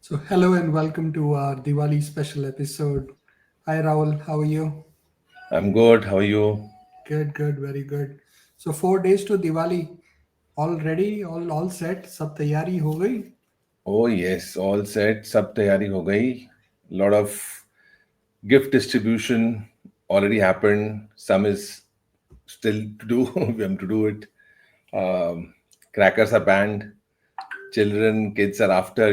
So, hello and welcome to our Diwali special episode. Hi, Rahul. How are you? I'm good. How are you? Good, good, very good. So, 4 days to Diwali. All ready? All set? सब तैयारी हो गई? Oh yes, all set. सब तैयारी हो गई. Lot of gift distribution already happened. Some is still to do. We have to do it. Crackers are banned. Children, kids are after.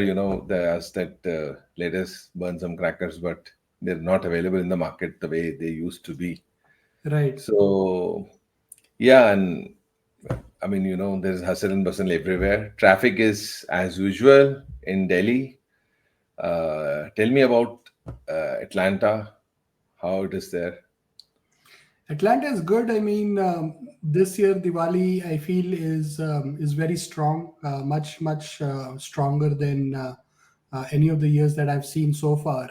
They ask that let us burn some crackers, but they're not available in the market the way they used to be. Right. So yeah, and I mean, there's hustle and bustle everywhere. Traffic is as usual in Delhi. Tell me about Atlanta, how it is there. Atlanta is good. I mean, this year Diwali I feel is very strong, much stronger than any of the years that I've seen so far.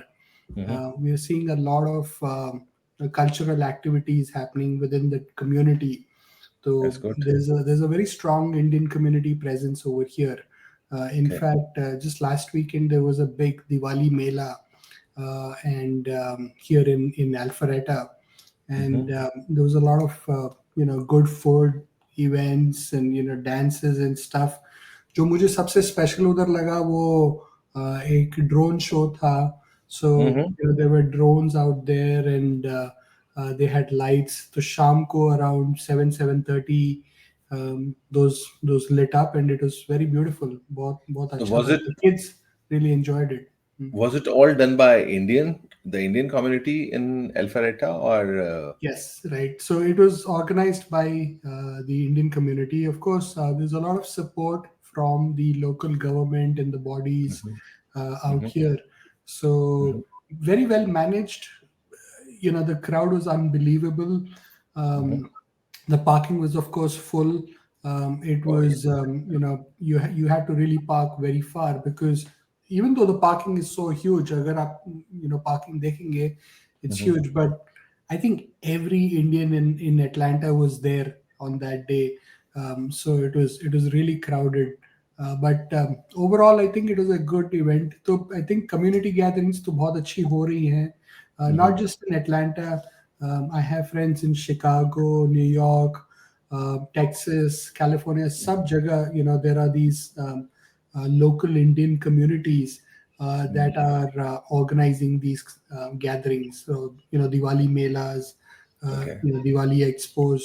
Hmm. We are seeing a lot of cultural activities happening within the community. That's So good. there's a very strong Indian community presence over here. In Okay. fact, just last weekend there was a big Diwali Mela, and here in Alpharetta, and Hmm. there was a lot of good food events and dances and stuff. जो मुझे सबसे special उधर लगा वो एक drone show था. So Hmm. there were drones out there, and they had lights. तो शाम को around 7:30 those lit up, and it was very beautiful. बहुत So अच्छा was था. it The kids really enjoyed it. was it all done by the Indian community in Alpharetta, or Yes, right. So it was organized by the Indian community. Of course, there's a lot of support from the local government and the bodies out Mhm. here. Mhm. So very well managed. The crowd was unbelievable. Mhm. Um, the parking was, of course, full. It Oh was, yes. you had to really park very far, because even though the parking is so huge, अगर आप parking देखेंगे, it's Mhm. huge. But I think every Indian in Atlanta was there on that day. So it was really crowded. But overall, I think it was a good event. So I think community gatherings तो बहुत अच्छी हो रही हैं. Not Mhm. just in Atlanta. I have friends in Chicago, New York, Texas, California. Sub jagah, there are these local Indian communities that are organizing these gatherings. So Diwali melas, Okay. Diwali expos.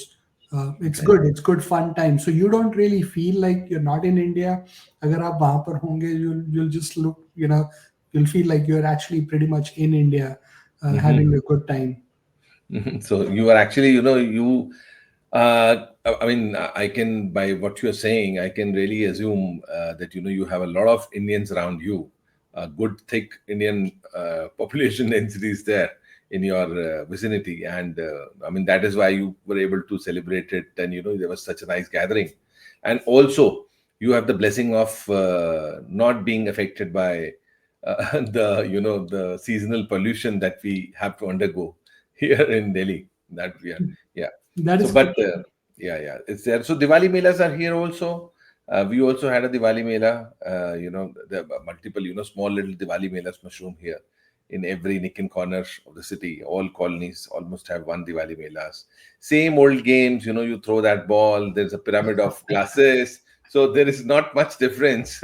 It's Okay. good. It's good fun time. So you don't really feel like you're not in India. अगर आप वहाँ पर होंगे, you'll just look. You'll feel like you're actually pretty much in India, having Mhm. a good time. Mhm. So you are actually, I mean, I can, by what you're saying, I can really assume that, you have a lot of Indians around you, good, thick Indian population densities there in your vicinity. And I mean, that is why you were able to celebrate it. And, there was such a nice gathering. And also, you have the blessing of not being affected by the seasonal pollution that we have to undergo here in Delhi. That we are, yeah. That So, is for but sure. yeah, it's there. So Diwali melas are here also. We also had a Diwali mela. There are multiple, small little Diwali melas mushroom here in every nick and corner of the city. All colonies almost have one Diwali melas. Same old games, you throw that ball. There's a pyramid of glasses. So there is not much difference.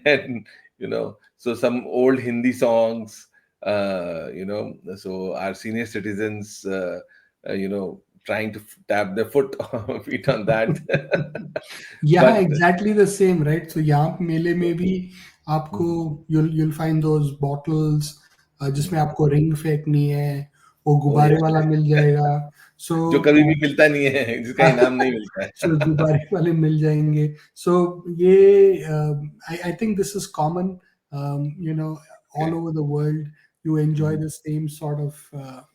And so some old Hindi songs. So our senior citizens, trying to tap their feet on that. यहाँ But exactly the same, right? So यहाँ मेले में भी आपको Mhm. you'll find those bottles जिसमें Mhm. आपको ring फेंकनी है, वो Oh गुब्बारे yes, वाला मिल जाएगा. So जो कभी भी मिलता नहीं है, जिसका इनाम नहीं मिलता जो है. गुब्बारे वाले मिल जाएंगे. So ये I think this is common, all Okay. over the world. You enjoy Mhm. the same sort of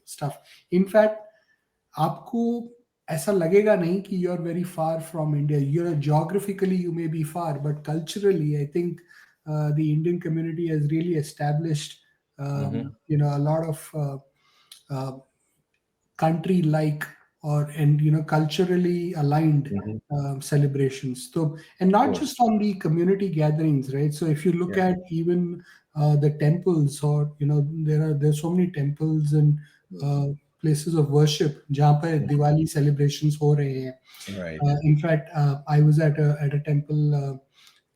stuff. In fact, आपको ऐसा लगेगा नहीं कि you are very far from India. You geographically you may be far, but culturally I think the Indian community has really established Mhm. a lot of country like and culturally aligned Hmm. celebrations. So, and Of not course. just on the community gatherings, right? So if you look Yeah. at even the temples, or there's so many temples and uh, places of worship जहाँ पे Mhm. Diwali celebrations हो रहे हैं. Right. In fact, I was at a temple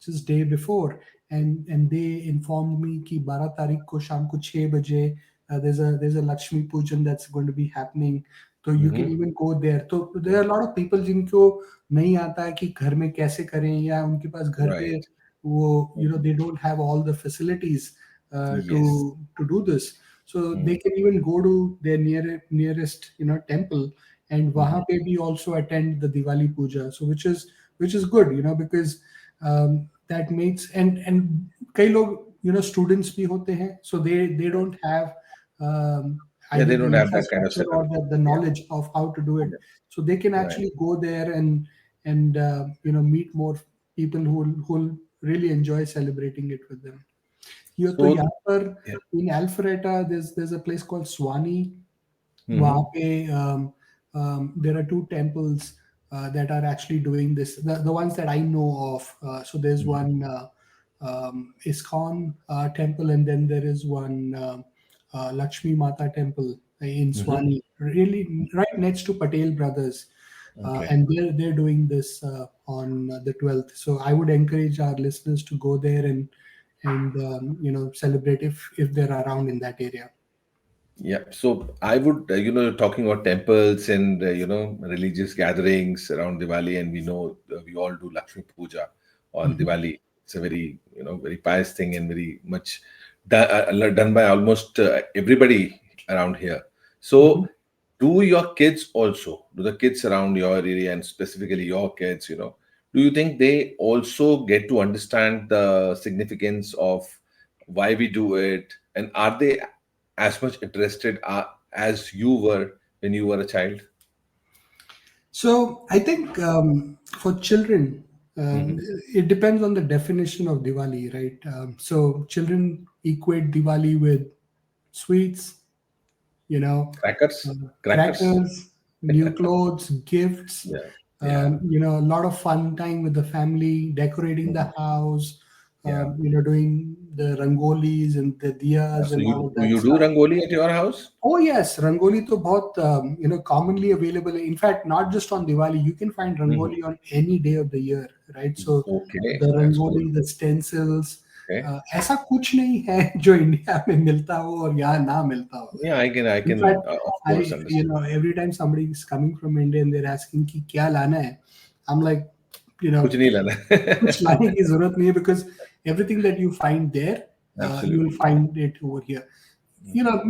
just day before, and they informed me कि 12 तारीख को शाम को 6 बजे there's a Lakshmi Pujan that's going to be happening. So you can Hmm. even go there. So there are a lot of people जिनको नहीं आता है कि घर में कैसे करें, या उनके पास घर पे Right. वो Mhm. they don't have all the facilities Yes. to do this. So they Mm-hmm. can even go to their nearest temple, and Mm-hmm. वहाँ पे भी also attend the Diwali puja. So which is good, because that makes, and कई लोग students भी होते हैं, so they don't have Yeah, either they the don't have that kind of infrastructure or setup. the Yeah. knowledge of how to do it. Yeah. So they can Right. actually go there and meet more people who will really enjoy celebrating it with them. ये तो यहाँ So, पर yeah. in Alpharetta, there's a place called Swani. वहाँ Mm-hmm. पे there are two temples that are actually doing this. The ones that I know of. So there's Mm-hmm. one ISKCON temple, and then there is one Lakshmi Mata temple in Mm-hmm. Swani, really right next to Patel Brothers. Okay. And they're doing this on the 12th. So I would encourage our listeners to go there and celebrate if they're around in that area. Yeah, so I would, talking about temples and religious gatherings around Diwali, and we know we all do Lakshmi Puja on Mhm. Diwali. It's a very, very pious thing and very much done by almost everybody around here. Mhm. So, do your kids also, do the kids around your area and specifically your kids, do you think they also get to understand the significance of why we do it, and are they as much interested as you were when you were a child? So I think for children, Hmm. it depends on the definition of Diwali, right? So children equate Diwali with sweets, you know, Crackers, crackers. crackers, new clothes, gifts, Yeah, yeah. a lot of fun time with the family, decorating the Mhm. house, Yeah. doing the rangolis and the diyas So and you all of do that you do stuff. rangoli at your house? Oh yes, rangoli to बहुत commonly available. In fact, not just on Diwali, you can find Hmm. rangoli on any day of the year, right? So the Okay, that's cool. rangoli, the stencils, Okay. ऐसा कुछ नहीं है जो India में मिलता हो और यहाँ ना मिलता हो. Yeah, I In can fact, of course understand. every time somebody is coming from India and they're asking कि क्या लाना है, I'm like, you कुछ know, नहीं लाना. कुछ लाने की जरूरत नहीं है, because everything that you find there, you will Absolutely. find it over here.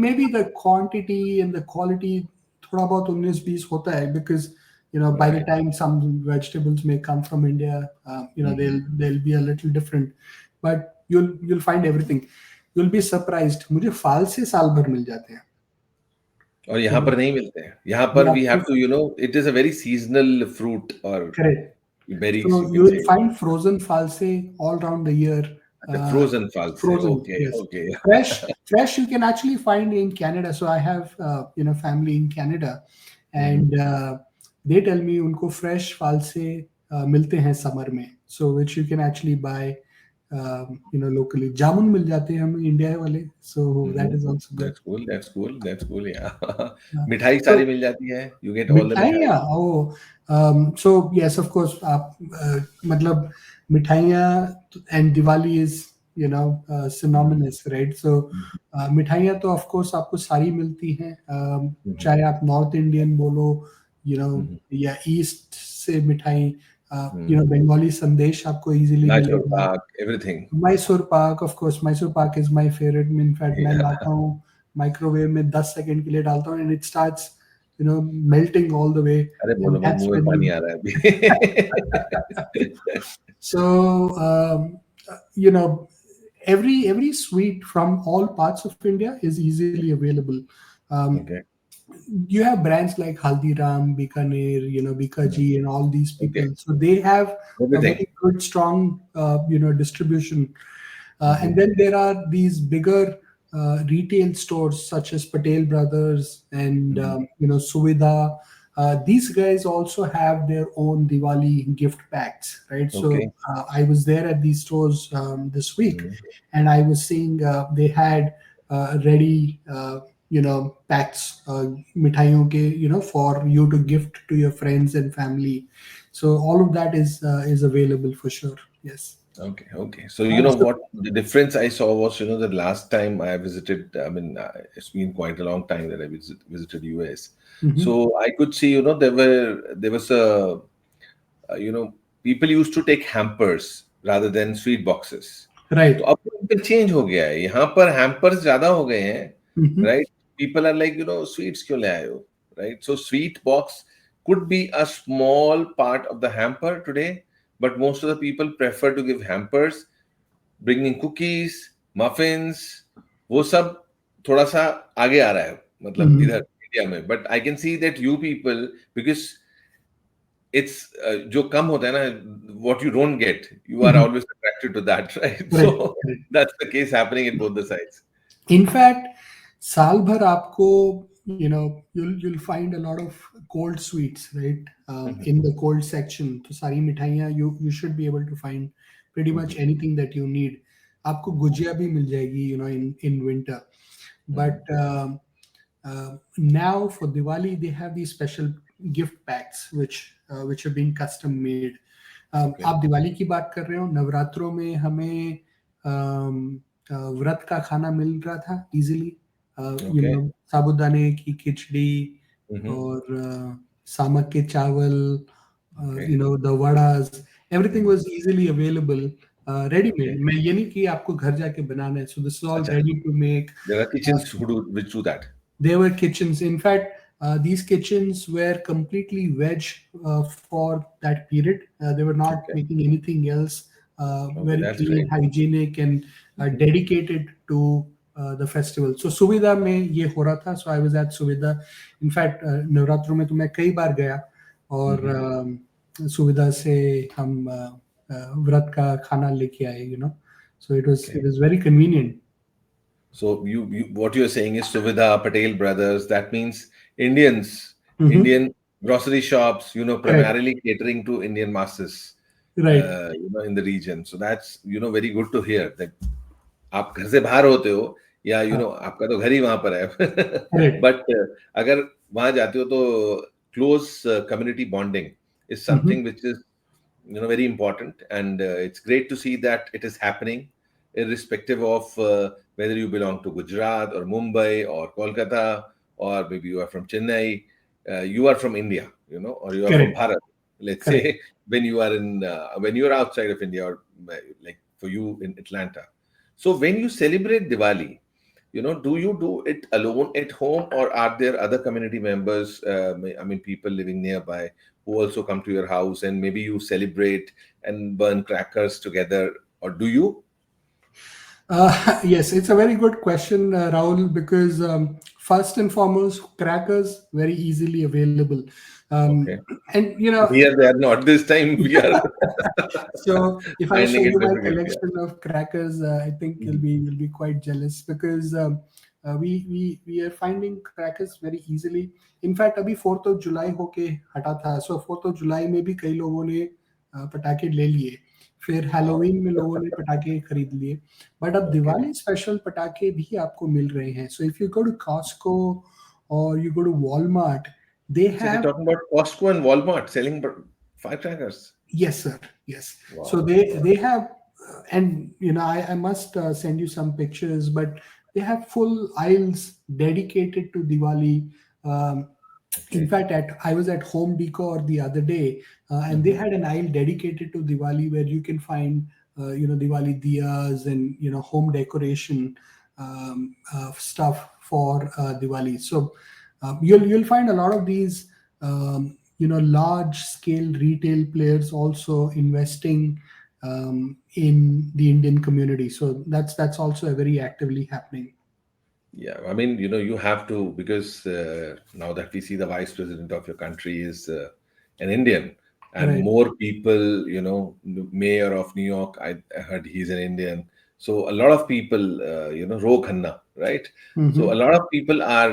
Maybe the quantity and the quality थोड़ा बहुत 19-20 होता है, because by the Right. time some vegetables may come from India, Mhm. they'll be a little different, but you'll find everything. You'll be surprised. मुझे फाल से साल भर मिल जाते हैं. और यहाँ So पर नहीं मिलते हैं. यहाँ पर yeah, we have to, it is a very seasonal fruit or correct. berries, So you you can will say. find frozen false all around the year. The Uh, frozen false. Frozen, Okay, yes. okay. Fresh you can actually find in Canada. So I have family in Canada, Mhm. and they tell me उनको fresh false मिलते हैं summer में. So which you can actually buy, locally. जामुन मिल जाते हैं हम India वाले. So that Mhm. is also good. That's cool. That's cool. That's cool. Yeah. Yeah. मिठाई सारी So मिल जाती है. You get all the मिठाई. मिठाइयाँ, oh, so yes, of course, आप मतलब मिठाइयाँ and Diwali is Mhm. synonymous, right? So मिठाइयाँ तो of course आपको सारी मिलती हैं, Mhm. चाहे आप नॉर्थ इंडियन बोलो, Mhm. या ईस्ट से मिठाई, Mhm. बंगाली संदेश आपको इजीली Mysore मिलेगा. Pak, everything. Mysore pak, of course Mysore pak is my favourite. In fact मैं Yeah. लाता हूँ, माइक्रोवेव में 10 सेकंड के लिए डालता हूँ, and it starts melting all the way, अरे and बोलो मत, that's मुंह में when पानी you आ रहा है अभी. so every sweet from all parts of India is easily available. um, Okay. you have brands like Haldiram, Bikaner, Mhm. Bikaji, and all these Okay. people. So they have a Everything. very good, strong, distribution. And Mhm. then there are these bigger retail stores such as Patel Brothers and Mhm. Suvidha. these guys also have their own Diwali gift packs, right? So Okay. I was there at these stores this week, Mhm. and I was seeing they had ready, packs, mithaiyon ke, for you to gift to your friends and family. So all of that is available for sure. Yes. Okay, okay. So So, what the difference I saw was, the last time I visited, I mean, it's been quite a long time that I visited US. mhm. So I could see, there was you know, people used to take hampers rather than sweet boxes. तो Right. अब बिल्कुल change हो गया है, यहाँ पर hampers ज्यादा हो गए हैं, Mhm. Right? People are like, sweets क्यों ले आए हो, right? So sweet box could be a small part of the hamper today, but most of the people prefer to give hampers, bringing cookies, muffins, वो सब थोड़ा सा आगे आ रहा है, मतलब इधर Mhm. इंडिया में. But I can see that you people, because it's जो कम होता है ना, what you don't get, you are Mhm. always attracted to that, right? Correct. So Correct. that's the case happening in both the sides. In fact साल भर आपको you'll find a lot of cold sweets, right? Mhm, In the cold section, तो सारी मिठाइयाँ you should be able to find pretty much mhm, anything that you need. आपको गुजिया भी मिल जाएगी, in winter. mhm. But now for Diwali they have these special gift packs which have been custom made. Okay, आप दिवाली की बात कर रहे हो, नवरात्रों में हमें व्रत का खाना मिल रहा था इजीली. okay. साबूदाने की खिचड़ी Mhm, और सामक के चावल, okay. The vadas, everything Mhm. Was easily available, ready Okay. Made. मैं ये नहीं कि आपको घर जाके बनाना है. So this is all Acha. Ready to make. There are kitchens which do that. There were kitchens. In fact, these kitchens were completely veg for that period. They were not Okay. making anything else. Okay, Very that's clean, great. hygienic, and Mhm. dedicated to the festival. So सुविधा में ये हो रहा था. So I was at सुविधा. In fact, नवरात्रों में तो मैं कई बार गया, और Mhm. सुविधा से हम व्रत का खाना लेके आए. So it Okay. was very convenient. So you what you're saying is Suvidha, Patel brothers, that means Indians, Mhm. Indian grocery shops, Correct. primarily catering to Indian masses, Right. in the region. So that's, very good to hear that आप घर से बाहर होते हो, या आपका तो घर ही वहां पर है. Correct. बट अगर वहां जाते हो तो close community bonding is Mhm. something which is, very important, and it's great to see that it is happening irrespective of whether you belong to Gujarat or Mumbai or Kolkata, or maybe you are from Chennai, you are from India, or you are from Correct. Bharat, let's Correct. say. When you are outside of India, or like for you in Atlanta. So when you celebrate Diwali, do you do it alone at home, or are there other community members, I mean, people living nearby, who also come to your house, and maybe you celebrate and burn crackers together, or do you? Yes, it's a very good question, Rahul, because first and foremost, crackers very easily available. Um, Okay. and Here they are not. This time we are so if I show finding it you my difficult. Yeah. collection of crackers, I think Mhm. you'll be quite jealous, because we are finding crackers very easily. In fact, अभी 4th of July होके हटा था, so 4th of July में भी कई लोगों ने पटाखे ले लिए. फिर Wow. हैलोवीन में लोगों ने पटाखे खरीद लिए. बट अब Okay. दिवाली स्पेशल पटाखे भी आपको मिल रहे हैं. So if you go to Costco or you go to Walmart, they So you're have. talking about Costco and Walmart selling firecrackers. Yes, sir. Yes. So Wow. they have, and I must send you some pictures, but they have full aisles dedicated to Diwali. Um, in Okay. fact, I was at Home Decor the other day, and they Hmm. had an aisle dedicated to Diwali where you can find, Diwali diyas and home decoration stuff for Diwali. So you'll find a lot of these, large scale retail players also investing in the Indian community. So that's also a very actively happening. Yeah, I mean, you have to, because now that we see the vice president of your country is an Indian, and Right. more people, the mayor of New York, I heard he's an Indian. So a lot of people, Ro Khanna, right? So a Hmm. lot of people are,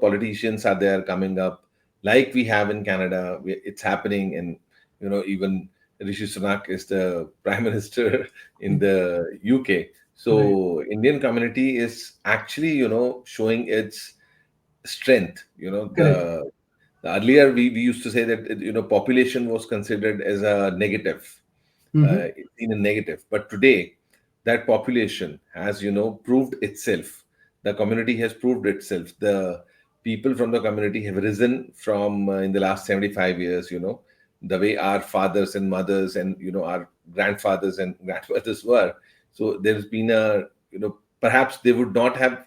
politicians are there coming up, like we have in Canada. It's happening, and even Rishi Sunak is the prime minister in the UK. Right. So Indian community is actually showing its strength. Correct. The earlier we used to say that population was considered as a negative, Hmm. seen in negative. But today, that population has proved itself. The community has proved itself. The people from the community have risen from in the last 75 years. The way our fathers and mothers and our grandfathers and grandmothers were. So there's been a perhaps they would not have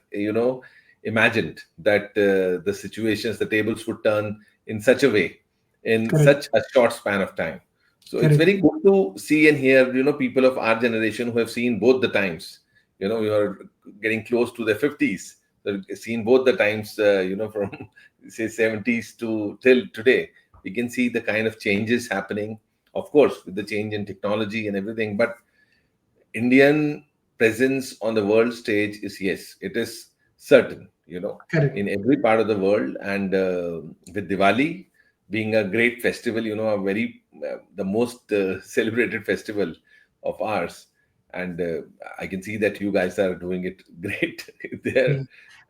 imagined that the situations, the tables would turn in such a way in Correct. such a short span of time. So it's Correct. very good to see and hear, people of our generation who have seen both the times. You are getting close to the 50s. So seen both the times, from say 70s to till today. We can see the kind of changes happening, of course, with the change in technology and everything. But Indian presence on the world stage is, yes, it is certain, Correct. in every part of the world. And with Diwali being a great festival, a very, the most celebrated festival of ours. And I can see that you guys are doing it great there. Yeah.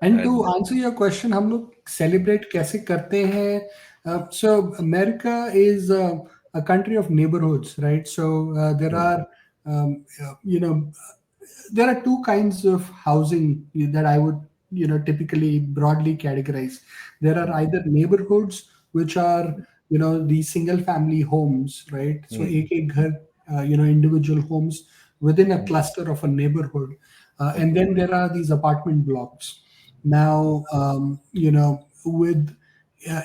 And to And answer your question, हम लोग celebrate कैसे करते हैं? So America is a country of neighborhoods, right? So there mm, are, you know, there are two kinds of housing that I would, typically broadly categorize. There are mm, either neighborhoods, which are, the single family homes, right? So mm, एक एक घर, individual homes within a mm, cluster of a neighborhood. And okay. then there are these apartment blocks. Now, with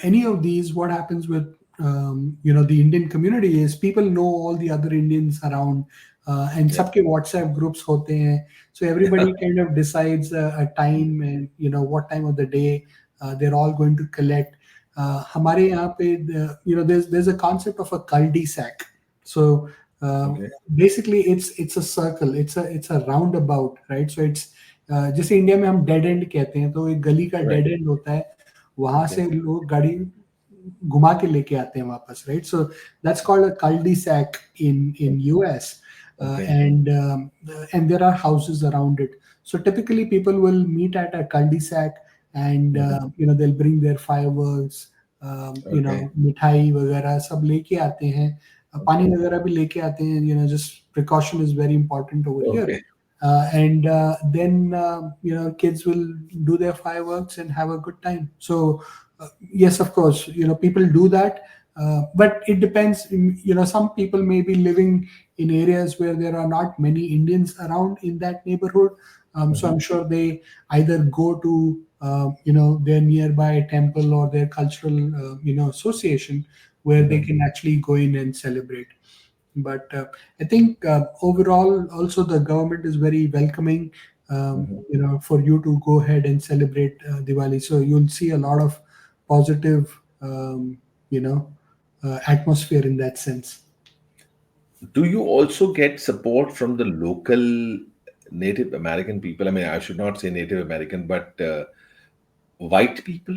any of these, what happens with the Indian community is people know all the other Indians around, and Yeah. सबके WhatsApp groups होते हैं. So everybody kind of decides a time, and what time of the day they're all going to collect. हमारे यहाँ पे there's a concept of a cul-de-sac. So Okay. basically it's a circle, it's a roundabout, right? So it's जैसे India में हम dead and कहते हैं, तो एक गली का Right. डेड एंड होता है, वहां से Okay. लोग गाड़ी घुमा के लेके आते हैं वापस, right? So that's called a cul-de-sac in US. Okay. And there are houses around it. So typically people will meet at a cul-de-sac, and Mhm. they'll bring their fireworks, Okay. मिठाई वगैरह सब लेके आते हैं, पानी Okay. वगैरह भी लेके आते हैं, just precaution is very important over here. Okay. And then kids will do their fireworks and have a good time. So yes, of course, people do that, but it depends. Some people may be living in areas where there are not many Indians around in that neighborhood. So Mhm. I'm sure they either go to their nearby temple or their cultural association, where they Mhm. can actually go in and celebrate. But I think overall, also the government is very welcoming, Mhm. for you to go ahead and celebrate Diwali. So you'll see a lot of positive, atmosphere in that sense. Do you also get support from the local Native American people? I mean, I should not say Native American, but white people,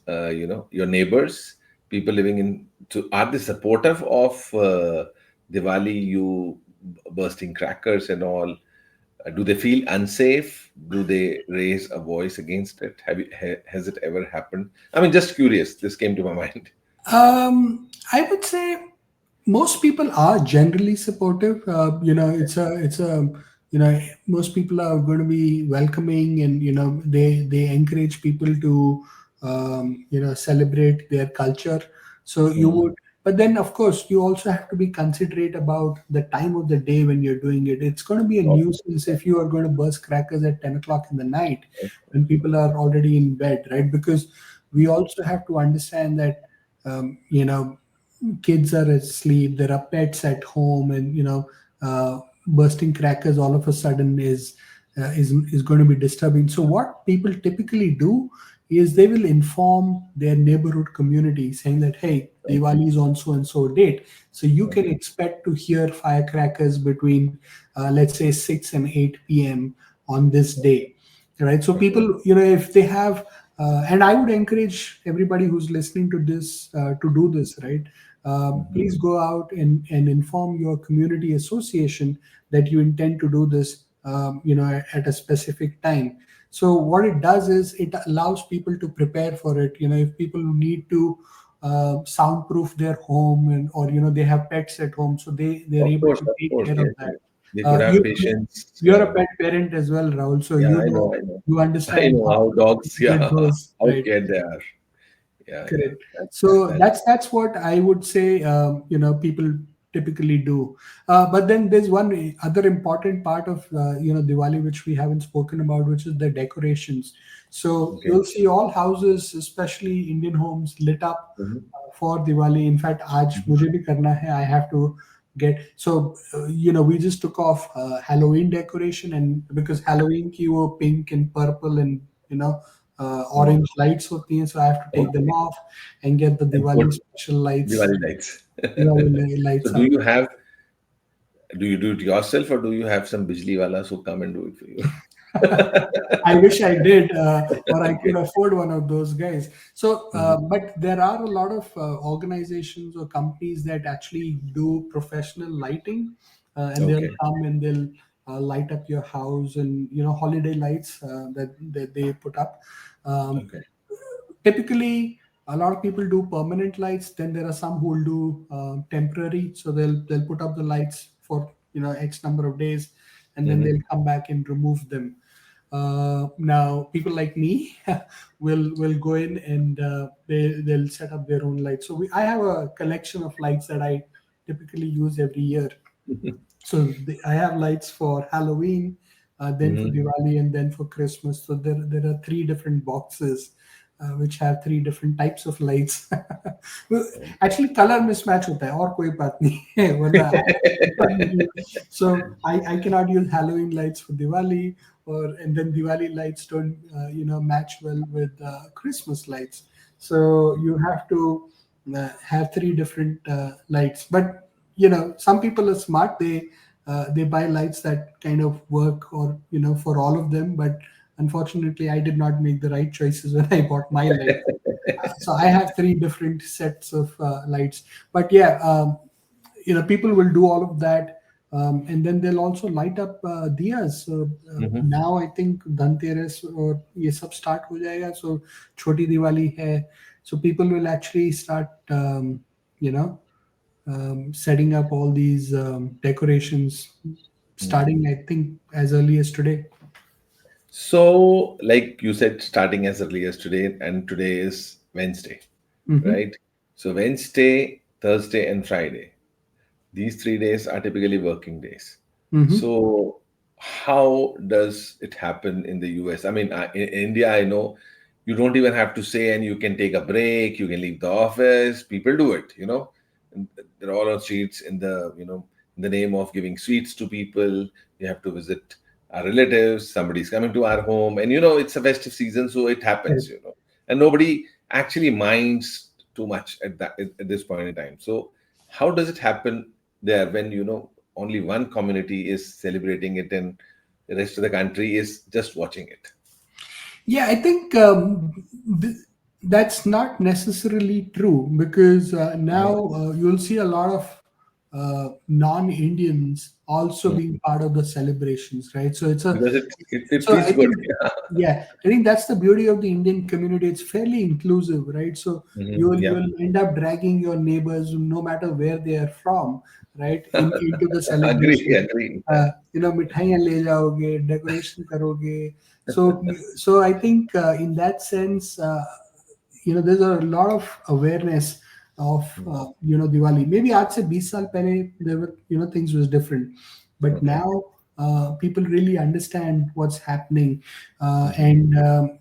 your neighbors, people living in, so are they supportive of Diwali, you bursting crackers and all? Do they feel unsafe? Do they raise a voice against it? Has it ever happened? I mean, just curious. This came to my mind. I would say most people are generally supportive. It's a most people are going to be welcoming, and they encourage people to celebrate their culture. So you Mm. would, but then of course you also have to be considerate about the time of the day when you're doing it. It's going to be a Oh, nuisance if you are going to burst crackers at 10 o'clock in the night when people are already in bed, right? Because we also have to understand that um, you know kids are asleep, there are pets at home, and bursting crackers all of a sudden is going to be disturbing. So what people typically do is they will inform their neighborhood community saying that, hey, Diwali is on so and so date, so you can okay. expect to hear firecrackers between let's say 6 and 8 p.m. on this day, right? So Okay. people, if they have And I would encourage everybody who's listening to this to do this, right? Mhm. Please go out and inform your community association that you intend to do this, at a specific time. So what it does is it allows people to prepare for it. If people need to soundproof their home, and or they have pets at home, so they're able to Of take course, care of yes, that. yes. They should have You patience. you're Yeah, a pet parent as well, Rahul, so yeah, I know, I know. you I understand know how how dogs, it yeah, goes, how right? scared they are. Yeah, yeah. Correct. So That's that's what I would say. People typically do. But then there's one other important part of Diwali which we haven't spoken about, which is the decorations. So okay. you'll see all houses, especially Indian homes, lit up Mhm, for Diwali. In fact, आज mhm. मुझे भी करना है. I have to get. So we just took off Halloween decoration, and because Halloween की वो pink and purple and Mm. orange lights होती हैं, so I have to take them Okay. off and get the And put Diwali special lights. Diwali lights. Diwali So lights do out. you have, do you do it yourself or do you have some bijli walas who come and do it for you? I wish I did, or I Okay. could afford one of those guys. So, Mhm. but there are a lot of organizations or companies that actually do professional lighting, and they'll Okay. come and they'll light up your house, and holiday lights that they put up. Um, Okay. Typically, a lot of people do permanent lights. Then there are some who will do temporary, so they'll put up the lights for X number of days, and then Mhm. they'll come back and remove them. Now, people like me will go in, and they'll set up their own lights. So I have a collection of lights that I typically use every year. So I have lights for Halloween, then for Mhm. Diwali, and then for Christmas. So there are three different boxes which have three different types of lights. Well, actually, color mismatch होता है और कोई बात नहीं है वरना so I cannot use Halloween lights for Diwali, and then Diwali lights don't match well with Christmas lights. So you have to have three different lights. But some people are smart. They buy lights that kind of work, or for all of them. But unfortunately, I did not make the right choices when I bought my light. So I have three different sets of lights. But yeah, people will do all of that, and then they'll also light up diyas. So Mhm. now I think Dhanteras or ये सब start हो जाएगा. So छोटी दिवाली है. So people will actually start, you know, setting up all these decorations, Mhm. starting I think as early as today. So, like you said, starting as early as today, and today is Wednesday, Hmm. right? So, Wednesday, Thursday, and Friday. These 3 days are typically working days. Hmm. So, how does it happen in the US? I mean, in India, I know you don't even have to say, and you can take a break, you can leave the office. People do it, you know. And they're all on streets in the, in the name of giving sweets to people. You have to visit our relatives, somebody's coming to our home, and it's a festive season, so it happens, and nobody actually minds too much at this point in time. So, how does it happen there when only one community is celebrating it and the rest of the country is just watching it? Yeah, I think that's not necessarily true, because Mhm. now you'll see a lot of non-Indians also being Mhm. part of the celebrations, right? Because it So feels I good. think, yeah, I think that's the beauty of the Indian community. It's fairly inclusive, right? So Yeah. Yeah. you'll end up dragging your neighbors, no matter where they are from, right, into the Agree, celebration. agree. Yeah. मिठाइयाँ ले जाओगे, decoration करोगे. So I think in that sense, there's a lot of awareness of Mm. Diwali. Maybe आज से 20 साल पहले there were things was different, but Okay. now people really understand what's happening, Mhm. and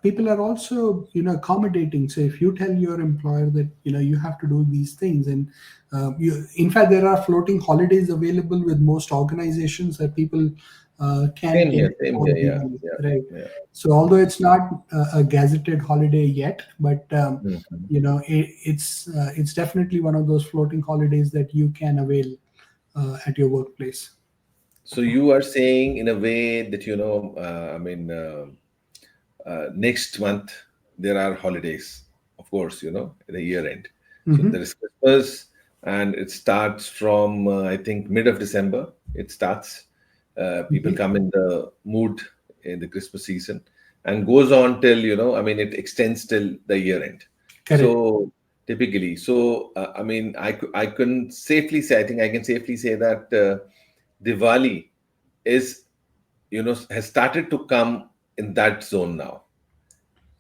people are also accommodating. So if you tell your employer that you have to do these things, and in fact there are floating holidays available with most organizations that people can Same take here, same for here. Yeah, Diwali, yeah, right? yeah. So although it's not a gazetted holiday yet, but Mhm. it's definitely one of those floating holidays that you can avail at your workplace. So you are saying in a way that I mean, next month there are holidays, of course, the year end. So Hmm. there is Christmas, and it starts from I think mid of December. It starts. People Hmm. come in the mood in the Christmas season, and goes on till, I mean, it extends till the year end. Correct. So typically, I mean, I can safely say, I think I can safely say that Diwali is, has started to come in that zone now,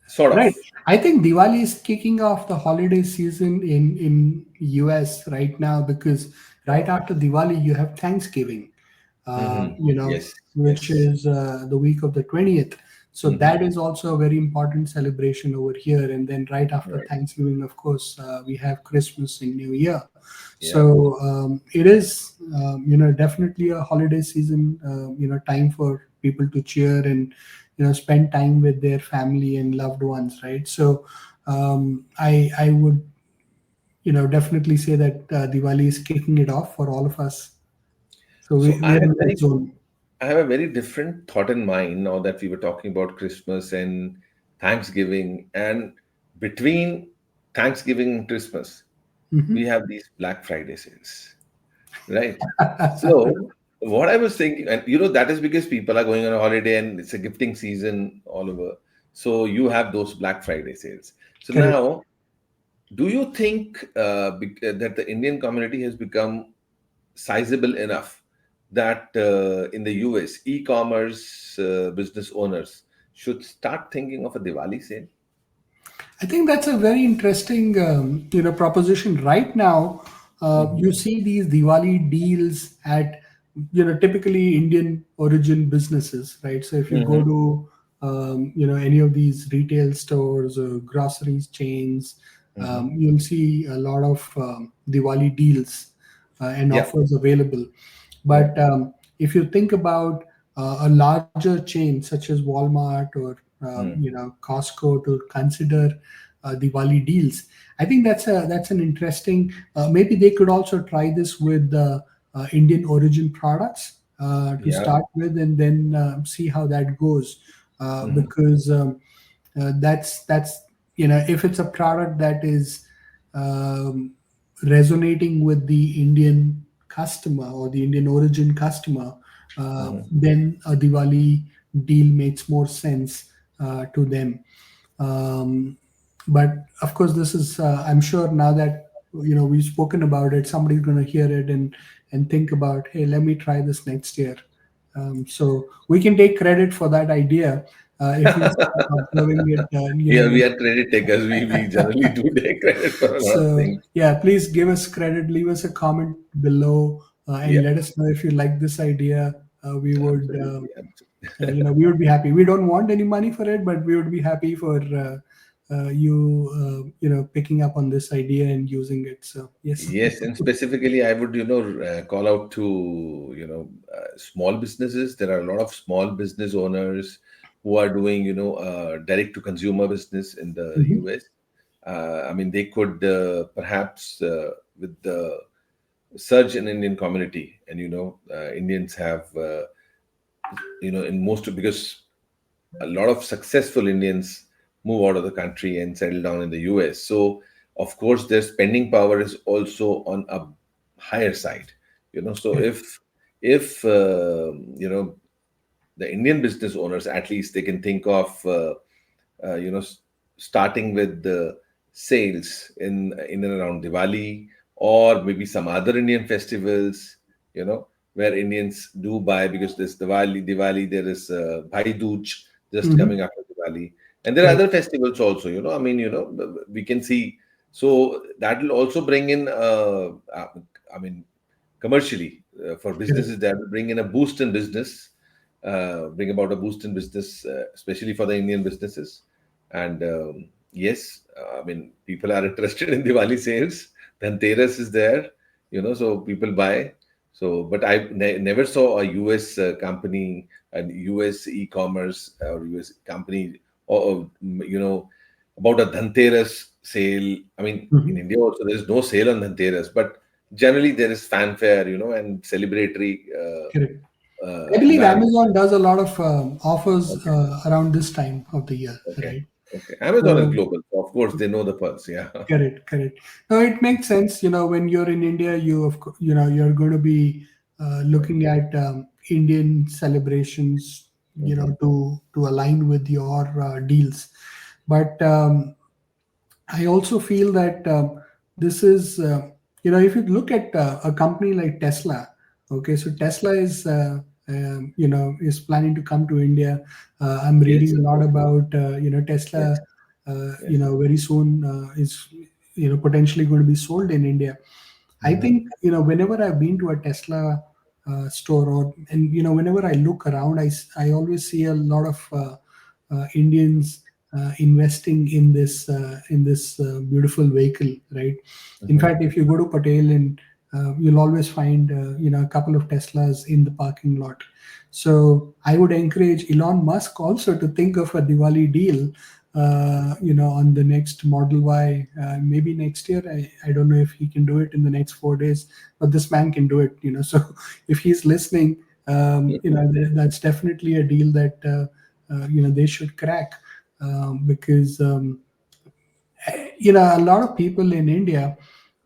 sort Right. of. I think Diwali is kicking off the holiday season in US right now, because right after Diwali you have Thanksgiving, Hmm. you know, Yes, which yes. is the week of the 20th. So Hmm. that is also a very important celebration over here. And then right after Right. Thanksgiving, of course, we have Christmas and New Year. Yeah. So it is, definitely a holiday season, time for people to cheer and, spend time with their family and loved ones, right? So I would, definitely say that Diwali is kicking it off for all of us. So So we're in that zone. I have a very different thought in mind now that we were talking about Christmas and Thanksgiving, and between Thanksgiving and Christmas, we Mhm. have these Black Friday sales, right? So what I was thinking, and that is because people are going on a holiday and it's a gifting season all over. So you have those Black Friday sales. So Correct. now, do you think that the Indian community has become sizable enough that in the US, e-commerce business owners should start thinking of a Diwali sale? I think that's a very interesting, proposition. Right now, Hmm. you see these Diwali deals at, typically Indian origin businesses, right? So if you go Hmm. to, any of these retail stores or groceries chains, Hmm. you'll see a lot of Diwali deals and Yeah, offers available. yeah. But if you think about a larger chain such as Walmart or Mm. Costco to consider Diwali deals, I think that's an interesting. Maybe they could also try this with Indian origin products to Yeah. start with, and then see how that goes. Hmm. Because that's if it's a product that is um, resonating with the Indian customer or the Indian origin customer, Hmm. then a Diwali deal makes more sense to them. Um, but of course, this is I'm sure now that we've spoken about it, somebody's going to hear it and think about, hey, let me try this next year. So we can take credit for that idea if we start observing it. Yeah, we are credit takers. We generally do take credit for a lot of So things. yeah, please give us credit. Leave us a comment below and Yeah, let us know if you like this idea. We would, absolutely. we would be happy. We don't want any money for it, but we would be happy for you, picking up on this idea and using it. So yes. Yes, and specifically, I would, call out to, small businesses. There are a lot of small business owners who are doing, direct to consumer business in the Mhm. US. I mean, they could perhaps, with the surge in Indian community, and, Indians have, in most of, because a lot of successful Indians move out of the country and settle down in the US. So, of course, their spending power is also on a higher side. So Correct. if the Indian business owners, at least they can think of uh, you know s- starting with the sales in and around Diwali, or maybe some other Indian festivals, where Indians do buy, because there's Diwali, there is Bhai Dooj just Mhm. coming after Diwali, and there are Correct. other festivals also. I mean, we can see. So that will also bring in, I mean, commercially, for Correct. businesses, that will bring in a boost in business, bring about a boost in business, especially for the Indian businesses. And yes, I mean, people are interested in Diwali sales. Dhanteras is there, so people buy. So, but I never saw a US company, a US e-commerce or US company, or about a Dhanteras sale. I mean, in Mhm. India also, there's no sale on Dhanteras, but generally there is fanfare, and celebratory Correct. I believe environment. Amazon does a lot of offers Okay. around this time of the year, Okay. right? Okay. Amazon is So global. So of course, they know the pulse. Yeah. correct, correct. Now it makes sense. When you're in India, you're going to be looking at Indian celebrations, Hmm. to align with your deals. But I also feel that this is, if you look at a company like Tesla, okay, so Tesla is planning to come to India. I'm Yes. reading a lot about, Yes. Tesla, Yes. very soon is, potentially going to be sold in India. I Hmm. think, whenever I've been to a Tesla store, and whenever I look around, I always see a lot of Indians investing in this beautiful vehicle, right? In Hmm. fact, if you go to Patel, and you'll always find a couple of Teslas in the parking lot. So I would encourage Elon Musk also to think of a Diwali deal, on the next Model Y, maybe next year. I don't know if he can do it in the next 4 days, but this man can do it. So if he's listening, that's definitely a deal that they should crack, because a lot of people in India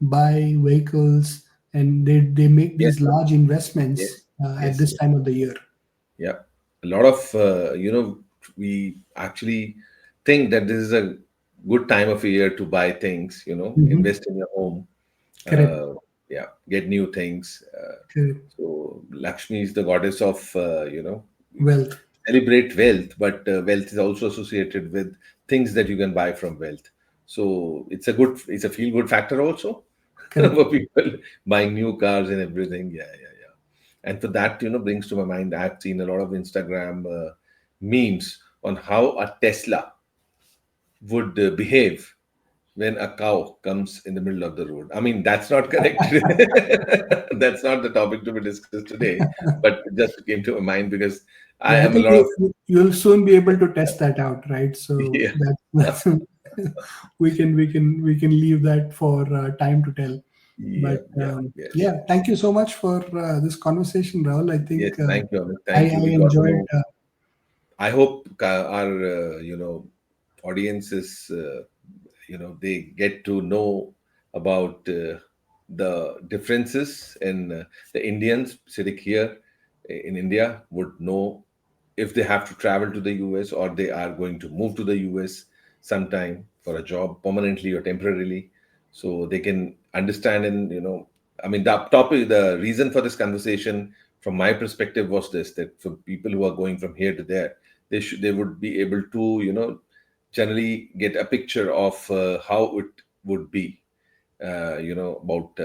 buy vehicles, and they make Yes. these large investments Yes. at Yes. this Yes. time of the year. Yeah. A lot of, we actually think that this is a good time of year to buy things, Hmm. invest in your home, Correct. yeah, get new things. Correct. So Lakshmi is the goddess of, we Wealth. celebrate wealth, but wealth is also associated with things that you can buy from wealth. So it's a feel good factor also Correct. for people buying new cars and everything. Yeah, yeah, yeah. And for that, brings to my mind, I've seen a lot of Instagram memes on how a Tesla would behave when a cow comes in the middle of the road. I mean, that's not correct. That's not the topic to be discussed today, but it just came to my mind because I Yeah, I am a think lot of, you'll soon be able to test that out, right? So yeah, that's we can leave that for time to tell. yeah, But yeah, yes, yeah, thank you so much for this conversation, Rahul. I yes. think Thank you, Amit. I, Thank you. I We got to enjoyed. know. I hope our audiences they get to know about the differences in the Indians sitting here in India would know if they have to travel to the US or they are going to move to the US sometime for a job permanently or temporarily, so they can understand. And I mean, the reason for this conversation from my perspective was this, that for people who are going from here to there, they would be able to generally get a picture of how it would be, about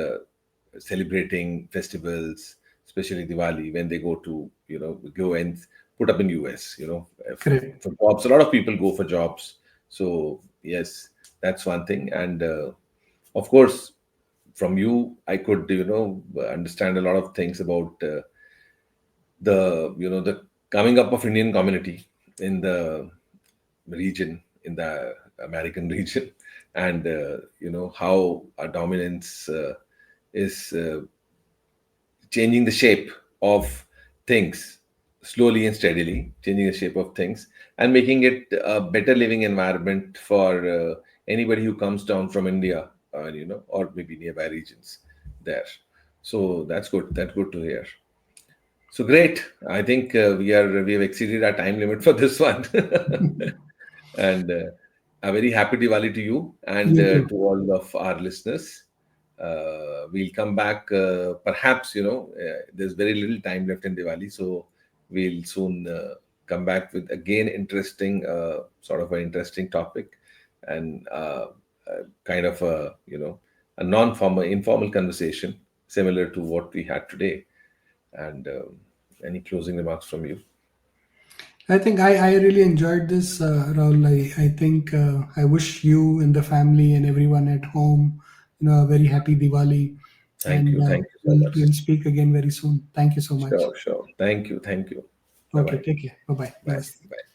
celebrating festivals, especially Diwali, when they go to, go and put up in US, Correct. for jobs. A lot of people go for jobs. So, yes, that's one thing. And of course, from you, I could, understand a lot of things about the coming up of Indian community in the region, in the American region, and how our dominance is changing the shape of things slowly and steadily, changing the shape of things and making it a better living environment for anybody who comes down from India, or maybe nearby regions there. So that's good. That's good to hear. So great. I think we have exceeded our time limit for this one. And a very happy Diwali to you and You too. to all of our listeners. We'll come back. Perhaps there's very little time left in Diwali, so we'll soon come back with again interesting, sort of an interesting topic, and kind of a non-formal, informal conversation similar to what we had today. And any closing remarks from you? I think I really enjoyed this, Rahul. I think I wish you and the family and everyone at home, a very happy Diwali, and Thank you so we'll much. speak again very soon. Thank you so much. Sure, sure. Thank you, thank you. Bye Okay, bye. take care. Bye bye. Bye Namaste. bye.